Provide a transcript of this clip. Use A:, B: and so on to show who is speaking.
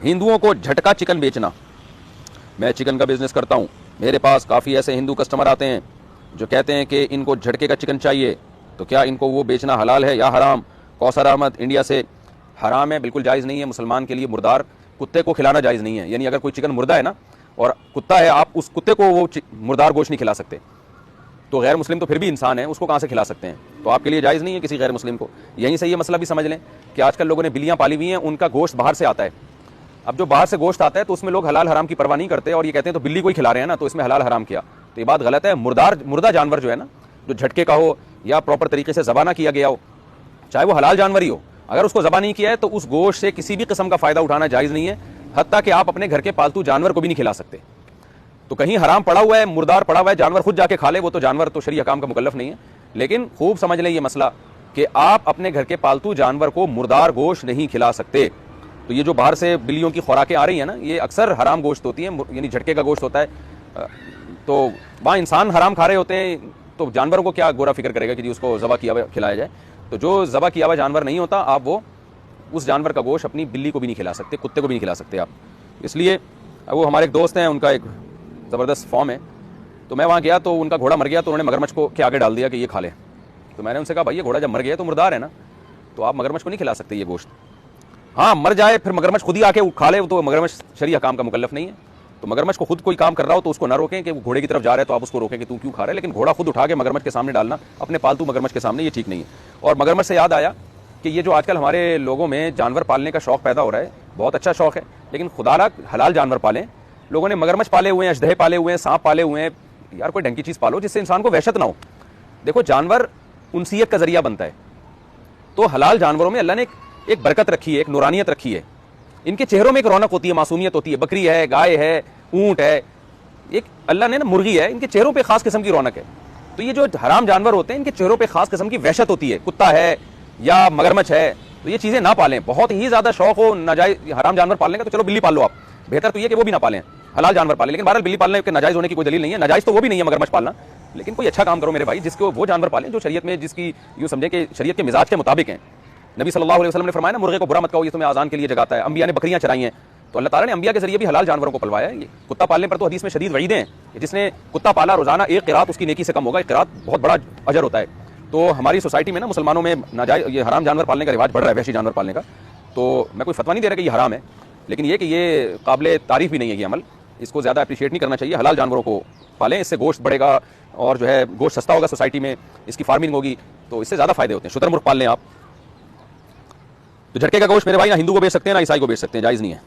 A: हिंदुओं को झटका चिकन बेचना। मैं चिकन का बिजनेस करता हूँ, मेरे पास काफ़ी ऐसे हिंदू कस्टमर आते हैं जो कहते हैं कि इनको झटके का चिकन चाहिए, तो क्या इनको वो बेचना हलाल है या हराम? कौसर अहमद इंडिया से। हराम है, बिल्कुल जायज़ नहीं है। मुसलमान के लिए मुर्दार कुत्ते को खिलाना जायज़ नहीं है। यानी अगर कोई चिकन मुर्दा है ना और कुत्ता है, आप उस कुत्ते को वो मुर्दार गोश्त नहीं खिला सकते। तो गैर मुस्लिम तो फिर भी इंसान है, उसको कहाँ से खिला सकते हैं? तो आपके लिए जायज़ नहीं है किसी गैर मुस्लिम को। यहीं से ये मसला भी समझ लें कि आजकल लोगों ने बिल्लियाँ पाली हुई हैं, उनका गोश्त बाहर से आता है। अब जो बाहर से गोश्त आता है तो उसमें लोग हलाल हराम की परवाह नहीं करते और ये कहते हैं तो बिल्ली को ही खिला रहे हैं ना, तो इसमें हलाल हराम किया। तो ये बात गलत है। मुर्दा जानवर जो है ना, जो झटके का हो या प्रॉपर तरीके से ज़बा ना किया गया हो, चाहे वो हलाल जानवर ही हो, अगर उसको ज़बा नहीं किया है तो उस गोश्त से किसी भी किस्म का फ़ायदा उठाना जायज़ नहीं है। हत्ता कि आप अपने घर के पालतू जानवर को भी नहीं खिला सकते। तो कहीं हराम पड़ा हुआ है, मुर्दार पड़ा हुआ है, जानवर खुद जाके खा ले, वो तो जानवर तो शरीय काम का मुकल्लफ नहीं है। लेकिन खूब समझ लें ये मसला कि आप अपने घर के पालतू जानवर को मुर्दार गोश्त नहीं खिला सकते। तो ये जो बाहर से बिल्लियों की खुराकें आ रही हैं ना, ये अक्सर हराम गोश्त होती हैं, यानी झटके का गोश्त होता है। तो वहाँ इंसान हराम खा रहे होते हैं, तो जानवरों को क्या गोरा फिक्र करेगा कि जी उसको ज़बा किया हुआ खिलाया जाए? तो जो ज़बा किया हुआ जानवर नहीं होता, आप वो उस जानवर का गोश्त अपनी बिल्ली को भी नहीं खिला सकते, कुत्ते को भी नहीं खिला सकते आप। इसलिए वो हमारे एक दोस्त हैं, उनका एक ज़बरदस्त फॉर्म है। तो मैं वहाँ गया तो उनका घोड़ा मर गया, तो उन्होंने मगरमच्छ को के आगे डाल दिया कि ये खा ले। तो मैंने उनसे कहा भाई ये घोड़ा जब मर गया तो मुर्दार है ना, तो आप मगरमच्छ को नहीं खिला सकते ये गोश्त। हाँ, मर जाए फिर मगरमच्छ खुद ही आके खा ले, तो मगरमच्छ शरीय काम का मुकल्लफ नहीं है। तो मगरमच्छ को खुद कोई काम कर रहा हो तो उसको ना रोकें कि वो घोड़े की तरफ जा रहा है तो आप उसको रोकें कि तू क्यों खा रहा है। लेकिन घोड़ा खुद उठा के मगरमच्छ के सामने डालना, अपने पालतू मगरमच्छ के सामने, ये ठीक नहीं है। और मगरमच्छ से याद आया कि ये जो आजकल हमारे लोगों में जानवर पालने का शौक़ पैदा हो रहा है, बहुत अच्छा शौक़ है, लेकिन खुदा हलाल जानवर पालें। लोगों ने मगरमच्छ पाले हुए हैं, अजदहे पाले हुए हैं, सांप पाले हुए हैं। यार कोई ढंग की चीज़ पालो जिससे इंसान को वहशत ना हो। देखो जानवर उनसियत का जरिया बनता है, तो हलाल जानवरों में अल्लाह ने एक बरकत रखी है, एक नूरानियत रखी है। इनके चेहरों में एक रौनक होती है, मासूमियत होती है। बकरी है, गाय है, ऊंट है, एक अल्लाह ने ना मुर्गी है, इनके चेहरों पे खास किस्म की रौनक है। तो ये जो हराम जानवर होते हैं, इनके चेहरों पे खास किस्म की वहशत होती है। कुत्ता है या मगरमच्छ है, तो ये चीज़ें ना पालें। बहुत ही ज़्यादा शौक हो नाजायज हराम जानवर पालने का तो चलो बिल्ली पाल लो आप, बेहतर तो ये कि वो भी ना पालें, हलाल जानवर पालें। लेकिन बहरहाल बिल्ली पालने के नाजायज़ होने की कोई दलील नहीं है, नाजायज़ तो वो भी नहीं है मगरमच्छ पालना। लेकिन कोई अच्छा काम करो मेरे भाई, जिसको वो जानवर पालें जो शरीयत में, जिसकी यूँ समझें कि शरीयत के मिजाज के मुताबिक हैं। नबी सल्लल्लाहु अलैहि वसल्लम ने फरमाया ना, मुर्गे को बुरा मत कहो, ये तुम्हें आज़ान के लिए जगाता है। अंबिया ने बकरियाँ चराई हैं, तो अल्लाह ताला ने अंबिया के जरिए भी हलाल जानवरों को पलवाया है। ये कुत्ता पालने पर तो हदीस में शदीद वईदें हैं। जिसने कुत्ता पाला रोजाना एक क़िरात उसकी नेकी से कम होगा। एक क़िरात बहुत बड़ा अजर होता है। तो हमारी सोसाइटी में ना मुसलमानों में नाजायज़ ये हराम जानवर पालने का रिवाज बढ़ रहा है, वहशी जानवर पालने का। तो मैं कोई फतवा नहीं दे रहा कि ये हराम है, लेकिन ये कि ये काबिल तारीफ़ भी नहीं है ये अमल, इसको ज़्यादा अप्रिशिएट नहीं करना चाहिए। हलाल जानवरों को पालें, इससे गोश्त बढ़ेगा और जो है गोश्त सस्ता होगा सोसाइटी में, इसकी फार्मिंग होगी, तो इससे ज़्यादा फ़ायदे होते हैं। शुतुरमुर्ग पाल लें आप। तो झटके का गोश्त मेरे भाई ना हिंदू को बेच सकते हैं ना ईसाई को बेच सकते हैं, जायज़ नहीं है।